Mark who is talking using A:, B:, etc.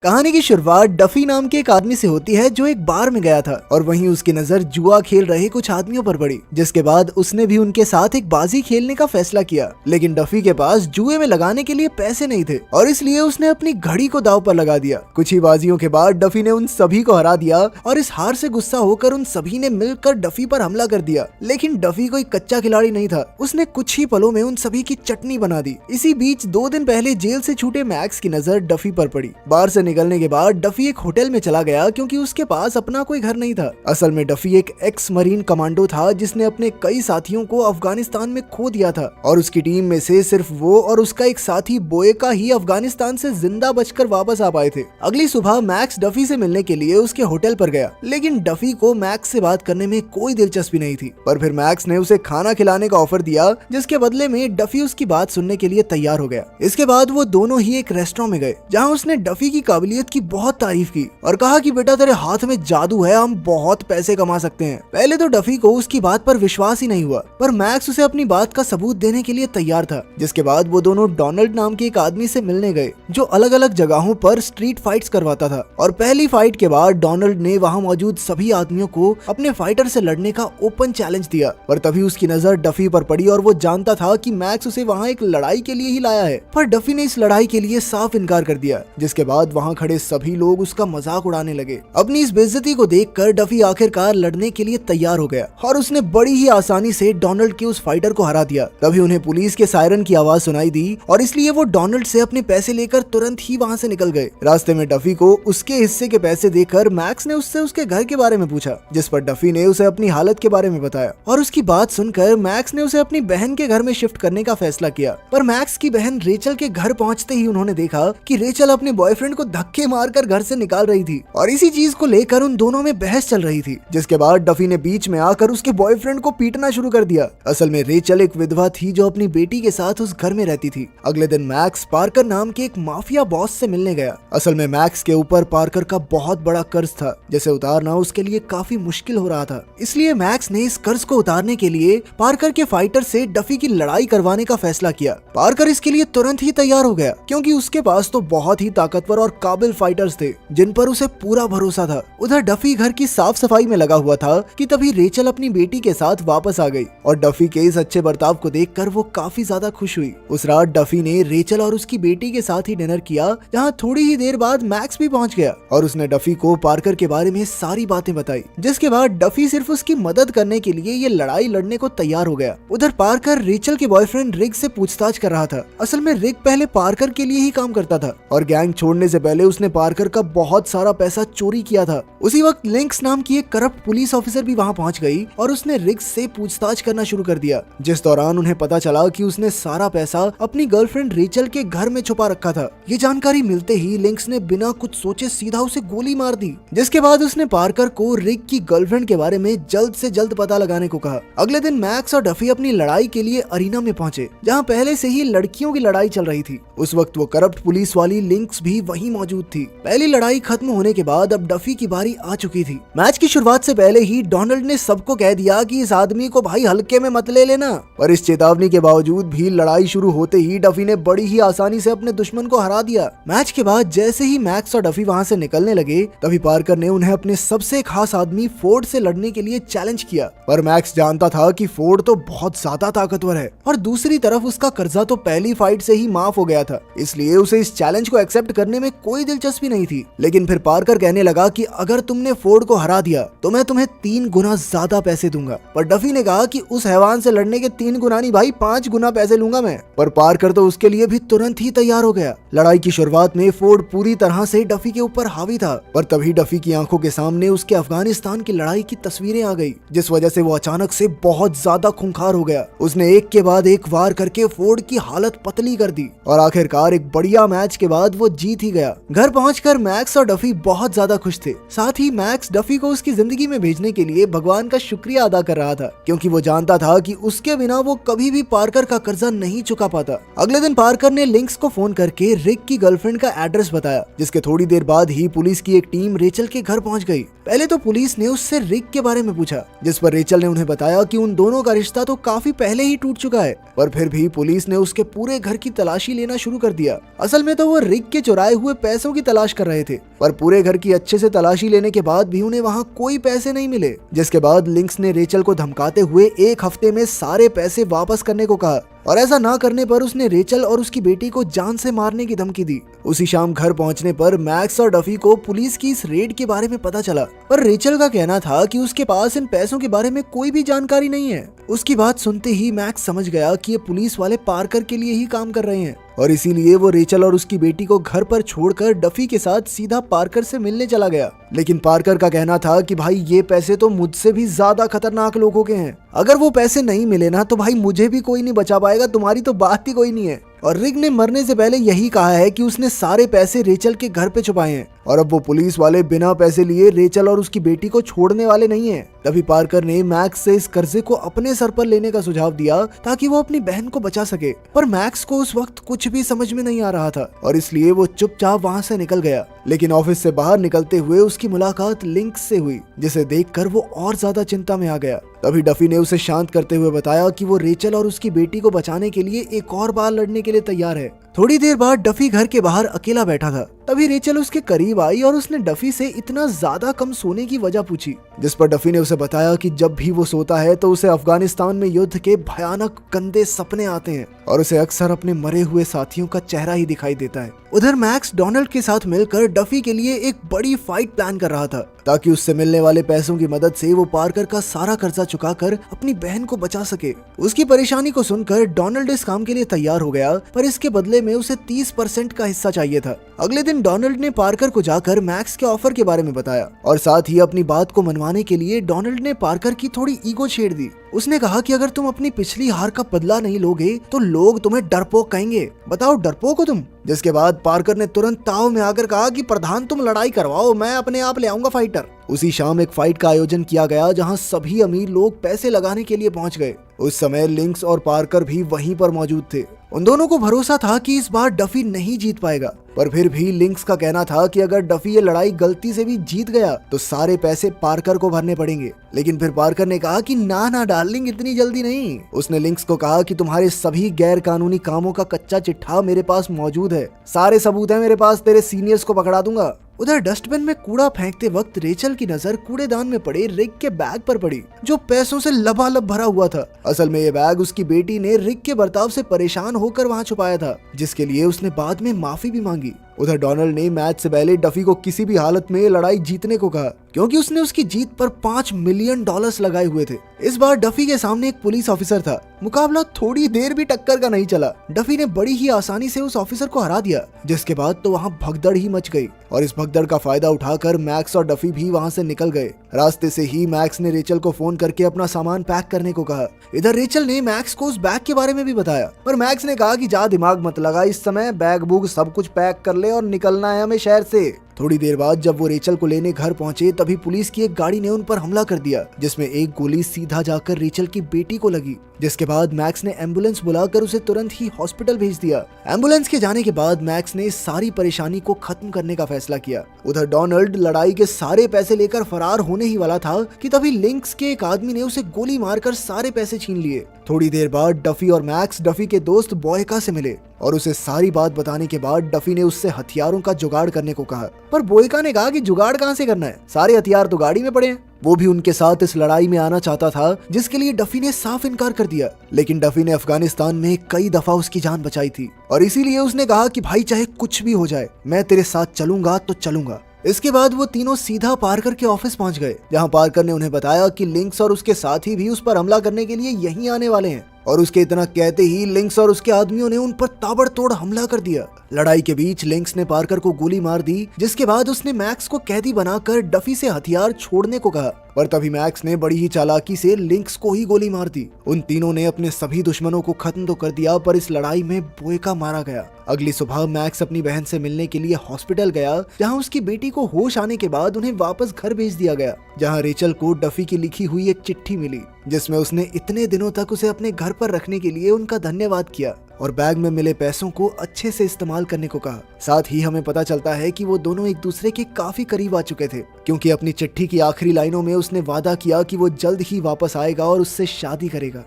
A: कहानी की शुरुआत डफी नाम के एक आदमी से होती है जो एक बार में गया था और वहीं उसकी नजर जुआ खेल रहे कुछ आदमियों पर पड़ी, जिसके बाद उसने भी उनके साथ एक बाजी खेलने का फैसला किया। लेकिन डफी के पास जुए में लगाने के लिए पैसे नहीं थे और इसलिए उसने अपनी घड़ी को दांव पर लगा दिया। कुछ ही बाजियों के बाद डफी ने उन सभी को हरा दिया और इस हार से गुस्सा होकर उन सभी ने मिलकर डफी पर हमला कर दिया। लेकिन डफी कोई कच्चा खिलाड़ी नहीं था, उसने कुछ ही पलों में उन सभी की चटनी बना दी। इसी बीच 2 दिन पहले जेल से छूटे मैक्स की नजर डफी पर पड़ी। बाहर से निकलने के बाद डफी एक होटल में चला गया क्योंकि उसके पास अपना कोई घर नहीं था। असल में डफी एक एक्स मरीन कमांडो था जिसने अपने कई साथियों को अफगानिस्तान में खो दिया था और उसकी टीम में से सिर्फ वो और उसका एक साथी बोएका ही अफगानिस्तान से जिंदा बचकर वापस आ पाए थे। अगली सुबह मैक्स डफी से मिलने के लिए उसके होटल पर गया, लेकिन डफी को मैक्स से बात करने में कोई दिलचस्पी नहीं थी। पर फिर मैक्स ने उसे खाना खिलाने का ऑफर दिया, जिसके बदले में डफी उसकी बात सुनने के लिए तैयार हो गया। इसके बाद वो दोनों ही एक रेस्टोरेंट में गए जहाँ उसने डफी की काबिलियत की बहुत तारीफ की और कहा कि बेटा तेरे हाथ में जादू है, हम बहुत पैसे कमा सकते हैं। पहले तो डफी को उसकी बात पर विश्वास ही नहीं हुआ, पर मैक्स उसे अपनी बात का सबूत देने के लिए तैयार था। जिसके बाद वो दोनों डोनाल्ड नाम के एक आदमी से मिलने गए जो अलग अलग जगहों पर स्ट्रीट फाइट्स करवाता था। और पहली फाइट के बाद डोनाल्ड ने वहाँ मौजूद सभी आदमियों को अपने फाइटर से लड़ने का ओपन चैलेंज दिया। पर तभी उसकी नजर डफी पर पड़ी और वो जानता था कि मैक्स उसे वहाँ एक लड़ाई के लिए ही लाया है। पर डफी ने इस लड़ाई के लिए साफ इनकार कर दिया, जिसके बाद वहाँ खड़े सभी लोग उसका मजाक उड़ाने लगे। अपनी इस बेइज्जती को देखकर डफी आखिरकार लड़ने के लिए तैयार हो गया और उसने बड़ी ही आसानी से डोनाल्ड के उस फाइटर को हरा दिया। तभी उन्हें पुलिस के सायरन की आवाज सुनाई दी और इसलिए वो डोनाल्ड से अपने पैसे लेकर तुरंत ही वहाँ से निकल गए। रास्ते में डफी को उसके हिस्से के पैसे देकर मैक्स ने उससे उसके घर के बारे में पूछा, जिस पर डफी ने उसे अपनी हालत के बारे में बताया और उसकी बात सुनकर मैक्स ने उसे अपनी बहन के घर में शिफ्ट करने का फैसला किया। पर मैक्स की बहन रेचल के घर पहुँचते ही उन्होंने देखा कि रेचल अपने बॉयफ्रेंड को धक्के मारकर घर से निकाल रही थी और इसी चीज को लेकर उन दोनों में बहस चल रही थी। जिसके बाद डफी ने बीच में आकर उसके बॉयफ्रेंड को पीटना शुरू कर दिया। असल में रेचल एक विधवा थी जो अपनी बेटी के साथ उस घर में रहती थी। अगले दिन मैक्स पार्कर नाम के एक माफिया बॉस से मिलने गया। असल में मैक्स के ऊपर पार्कर का बहुत बड़ा कर्ज था, जिसे उतारना उसके लिए काफी मुश्किल हो रहा था। इसलिए मैक्स ने इस कर्ज को उतारने के लिए पार्कर के फाइटर से डफी की लड़ाई करवाने का फैसला किया। पार्कर इसके लिए तुरंत ही तैयार हो गया क्योंकि उसके पास तो बहुत ही ताकतवर और काबिल फाइटर्स थे जिन पर उसे पूरा भरोसा था। उधर डफी घर की साफ सफाई में लगा हुआ था कि तभी रेचल अपनी बेटी के साथ वापस आ गई और डफी के इस अच्छे बर्ताव को देखकर वो काफी ज्यादा खुश हुई। उस रात डफी ने रेचल और उसकी बेटी के साथ ही डिनर किया, जहाँ थोड़ी ही देर बाद मैक्स भी पहुंच गया और उसने डफी को पार्कर के बारे में सारी बातें बताई। जिसके बाद डफी सिर्फ उसकी मदद करने के लिए ये लड़ाई लड़ने को तैयार हो गया। उधर पार्कर रेचल के बॉयफ्रेंड रिक से पूछताछ कर रहा था। असल में रिक पहले पार्कर के लिए ही काम करता था और गैंग छोड़ने से पहले उसने पार्कर का बहुत सारा पैसा चोरी किया था। उसी वक्त लिंक्स नाम की एक करप्ट पुलिस ऑफिसर भी वहां पहुंच गई और उसने रिक्स से पूछताछ करना शुरू कर दिया, जिस दौरान उन्हें पता चला कि उसने सारा पैसा अपनी गर्लफ्रेंड रेचल के घर में छुपा रखा था। ये जानकारी मिलते ही लिंक्स ने बिना कुछ सोचे सीधा उसे गोली मार दी। जिसके बाद उसने पार्कर को रिक की गर्लफ्रेंड के बारे में जल्द से जल्द पता लगाने को कहा। अगले दिन मैक्स और डफी अपनी लड़ाई के लिए अरीना में पहुंचे, जहाँ पहले से ही लड़कियों की लड़ाई चल रही थी। उस वक्त वो करप्ट पुलिस वाली लिंक्स भी वहीं मौजूद थी। पहली लड़ाई खत्म होने के बाद अब डफी की बारी आ चुकी थी। मैच की शुरुआत से पहले ही डोनाल्ड ने सबको कह दिया कि इस आदमी को भाई हल्के में मत ले लेना। पर इस चेतावनी के बावजूद भी लड़ाई शुरू होते ही डफी ने बड़ी ही आसानी से अपने दुश्मन को हरा दिया। मैच के बाद जैसे ही मैक्स और डफी वहां से निकलने लगे, तभी पार्कर ने उन्हें अपने सबसे खास आदमी फोर्ड से लड़ने के लिए चैलेंज किया। पर मैक्स जानता था कि फोर्ड तो बहुत ज्यादा ताकतवर है और दूसरी तरफ उसका कर्जा तो पहली फाइट से ही माफ हो गया था, इसलिए उसे इस चैलेंज को एक्सेप्ट करने में कोई दिलचस्पी नहीं थी। लेकिन फिर पार्कर कहने लगा कि अगर तुमने फोर्ड को हरा दिया तो मैं तुम्हें 3 गुना ज्यादा पैसे दूंगा। पर डफी ने कहा कि उस हैवान से लड़ने के 3 गुना नहीं भाई, 5 गुना पैसे लूंगा मैं। पर पार्कर तो उसके लिए भी तुरंत ही तैयार हो गया। लड़ाई की शुरुआत में फोर्ड पूरी तरह से डफी के ऊपर हावी था, पर तभी डफी की आंखों के सामने उसके अफगानिस्तान की लड़ाई की तस्वीरें आ गई, जिस वजह से वो अचानक से बहुत ज्यादा खूंखार हो गया। उसने एक के बाद एक वार करके फोर्ड की हालत पतली कर दी और आखिरकार एक बढ़िया मैच के बाद वो जीत ही गया। घर पहुंचकर मैक्स और डफी बहुत ज्यादा खुश थे। साथ ही मैक्स डफी को उसकी जिंदगी में भेजने के लिए भगवान का शुक्रिया अदा कर रहा था, क्योंकि वो जानता था कि उसके बिना वो कभी भी पार्कर का कर्जा नहीं चुका पाता। अगले दिन पार्कर ने लिंक्स को फोन करके रिक की गर्लफ्रेंड का एड्रेस बताया, जिसके थोड़ी देर बाद ही पुलिस की एक टीम रेचल के घर पहुंच गई। पहले तो पुलिस ने उससे रिक के बारे में पूछा, जिस पर रेचल ने उन्हें बताया कि उन दोनों का रिश्ता तो काफी पहले ही टूट चुका है, पर फिर भी पुलिस ने उसके पूरे घर की तलाशी लेना शुरू कर दिया। असल में तो वो रिक के चुराए हुए पैसों की तलाश कर रहे थे, पर पूरे घर की अच्छे से तलाशी लेने के बाद भी उन्हें वहाँ कोई पैसे नहीं मिले। जिसके बाद लिंक्स ने रेचल को धमकाते हुए 1 हफ्ते में सारे पैसे वापस करने को कहा, और ऐसा ना करने पर उसने रेचल और उसकी बेटी को जान से मारने की धमकी दी। उसी शाम घर पहुंचने पर मैक्स और डफी को पुलिस की इस रेड के बारे में पता चला, पर रेचल का कहना था कि उसके पास इन पैसों के बारे में कोई भी जानकारी नहीं है। उसकी बात सुनते ही मैक्स समझ गया कि ये पुलिस वाले पार्कर के लिए ही काम कर रहे हैं, और इसीलिए वो रेचल और उसकी बेटी को घर पर छोड़कर डफी के साथ सीधा पार्कर से मिलने चला गया। लेकिन पार्कर का कहना था कि भाई ये पैसे तो मुझसे भी ज्यादा खतरनाक लोगों के हैं, अगर वो पैसे नहीं मिले ना तो भाई मुझे भी कोई नहीं बचा पाएगा, तुम्हारी तो बात ही कोई नहीं है। और रिक ने मरने से पहले यही कहा है कि उसने सारे पैसे रेचल के घर पे छुपाए हैं, और अब वो पुलिस वाले बिना पैसे लिए रेचल और उसकी बेटी को छोड़ने वाले नहीं हैं। तभी पार्कर ने मैक्स से इस कर्जे को अपने सर पर लेने का सुझाव दिया ताकि वो अपनी बहन को बचा सके, पर मैक्स को उस वक्त कुछ भी समझ में नहीं आ रहा था, और इसलिए वो चुपचाप वहाँ से निकल गया। लेकिन ऑफिस से बाहर निकलते हुए उसकी मुलाकात लिंक्स से हुई, जिसे देखकर वो और ज्यादा चिंता में आ गया। तभी डफी ने उसे शांत करते हुए बताया कि वो रेचल और उसकी बेटी को बचाने के लिए एक और बार लड़ने के लिए तैयार है। थोड़ी देर बाद डफी घर के बाहर अकेला बैठा था, तभी रेचल उसके करीब आई और उसने डफी से इतना ज्यादा कम सोने की वजह पूछी, जिस पर डफी ने उसे बताया कि जब भी वो सोता है तो उसे अफगानिस्तान में युद्ध के भयानक गंदे सपने आते हैं, और उसे अक्सर अपने मरे हुए साथियों का चेहरा ही दिखाई देता है। उधर मैक्स डोनाल्ड के साथ मिलकर डफी के लिए एक बड़ी फाइट प्लान कर रहा था, ताकि उससे मिलने वाले पैसों की मदद से वो पार्कर का सारा कर्जा चुकाकर अपनी बहन को बचा सके। उसकी परेशानी को सुनकर डोनाल्ड इस काम के लिए तैयार हो गया, पर इसके बदले में उसे 30% का हिस्सा चाहिए था। अगले दिन डोनाल्ड ने पार्कर को जाकर मैक्स के ऑफर के बारे में बताया, और साथ ही अपनी बात को मनवाने के लिए डोनाल्ड ने पार्कर की थोड़ी ईगो छेड़ दी। उसने कहा कि अगर तुम अपनी पिछली हार का बदला नहीं लोगे तो लोग तुम्हें डरपोक कहेंगे, बताओ डरपोक हो तुम। जिसके बाद पार्कर ने तुरंत ताव में आकर कहा कि प्रधान तुम लड़ाई करवाओ, मैं अपने आप ले आऊंगा फाइटर। उसी शाम एक फाइट का आयोजन किया गया, जहां सभी अमीर लोग पैसे लगाने के लिए पहुंच गए। उस समय लिंक्स और पार्कर भी वहीं पर मौजूद थे। उन दोनों को भरोसा था कि इस बार डफी नहीं जीत पाएगा, पर फिर भी लिंक्स का कहना था कि अगर डफी ये लड़ाई गलती से भी जीत गया तो सारे पैसे पार्कर को भरने पड़ेंगे। लेकिन फिर पार्कर ने कहा कि ना डार्लिंग, इतनी जल्दी नहीं। उसने लिंक्स को कहा कि तुम्हारे सभी गैर कानूनी कामों का कच्चा चिट्ठा मेरे पास मौजूद है, सारे सबूत है मेरे पास, तेरे सीनियर्स को पकड़ा दूंगा। उधर डस्टबिन में कूड़ा फेंकते वक्त रेचल की नजर कूड़ेदान में पड़े रिक के बैग पर पड़ी, जो पैसों से लबालब भरा हुआ था। असल में ये बैग उसकी बेटी ने रिक के बर्ताव से परेशान होकर वहाँ छुपाया था, जिसके लिए उसने बाद में माफी भी मांगी। उधर डोनाल्ड ने मैच से पहले डफी को किसी भी हालत में लड़ाई जीतने को कहा, क्योंकि उसने उसकी जीत पर $5 मिलियन लगाए हुए थे। इस बार डफी के सामने एक पुलिस ऑफिसर था। मुकाबला थोड़ी देर भी टक्कर का नहीं चला। डफी ने बड़ी ही आसानी से उस ऑफिसर को हरा दिया, जिसके बाद तो वहाँ भगदड़ ही मच गई, और इस भगदड़ का फायदा उठाकर मैक्स और डफी भी वहाँ से निकल गए। रास्ते से ही मैक्स ने रेचल को फोन करके अपना सामान पैक करने को कहा। इधर रेचल ने मैक्स को उस बैग के बारे में भी बताया, पर मैक्स ने कहा कि जा दिमाग मत लगा, इस समय बैग बुग सब कुछ पैक कर ले और निकलना है हमें शहर से। थोड़ी देर बाद जब वो रेचल को लेने घर पहुंचे, तभी पुलिस की एक गाड़ी ने उन पर हमला कर दिया, जिसमें एक गोली सीधा जाकर रेचल की बेटी को लगी। जिसके बाद मैक्स ने एम्बुलेंस बुलाकर उसे तुरंत ही हॉस्पिटल भेज दिया। एम्बुलेंस के जाने के बाद मैक्स ने इस सारी परेशानी को खत्म करने का फैसला किया। उधर डोनाल्ड लड़ाई के सारे पैसे लेकर फरार होने ही वाला था कि तभी लिंक्स के एक आदमी ने उसे गोली मारकर सारे पैसे छीन लिए। थोड़ी देर बाद डफी और मैक्स डफी के दोस्त बोयका से मिले, और उसे सारी बात बताने के बाद डफी ने उससे हथियारों का जुगाड़ करने को कहा, पर बोयका ने कहा कि जुगाड़ कहाँ से करना है, सारे हथियार तो गाड़ी में पड़े हैं। वो भी उनके साथ इस लड़ाई में आना चाहता था, जिसके लिए डफी ने साफ इनकार कर दिया। लेकिन डफी ने अफगानिस्तान में कई दफा उसकी जान बचाई थी, और इसीलिए उसने कहा कि भाई चाहे कुछ भी हो जाए, मैं तेरे साथ चलूंगा तो चलूंगा। इसके बाद वो तीनों सीधा पार्कर के ऑफिस पहुंच गए, जहां पार्कर ने उन्हें बताया कि लिंक्स और उसके साथी भी उस पर हमला करने के लिए यहीं आने वाले हैं। और उसके इतना कहते ही लिंक्स और उसके आदमियों ने उन पर ताबड़तोड़ हमला कर दिया। लड़ाई के बीच लिंक्स ने पार्कर को गोली मार दी, जिसके बाद उसने मैक्स को कैदी बनाकर डफी से हथियार छोड़ने को कहा, पर तभी मैक्स ने बड़ी ही चालाकी से लिंक्स को ही गोली मार दी। उन तीनों ने अपने सभी दुश्मनों को खत्म तो कर दिया, पर इस लड़ाई में बोयका मारा गया। अगली सुबह मैक्स अपनी बहन से मिलने के लिए हॉस्पिटल गया, जहां उसकी बेटी को होश आने के बाद उन्हें वापस घर भेज दिया गया, जहां रेचल को डफी की लिखी हुई एक चिट्ठी मिली, जिसमें उसने इतने दिनों तक उसे अपने घर पर रखने के लिए उनका धन्यवाद किया। और बैग में मिले पैसों को अच्छे से इस्तेमाल करने को कहा। साथ ही हमें पता चलता है कि वो दोनों एक दूसरे के काफी करीब आ चुके थे, क्योंकि अपनी चिट्ठी की आखिरी लाइनों में उसने वादा किया कि वो जल्द ही वापस आएगा और उससे शादी करेगा।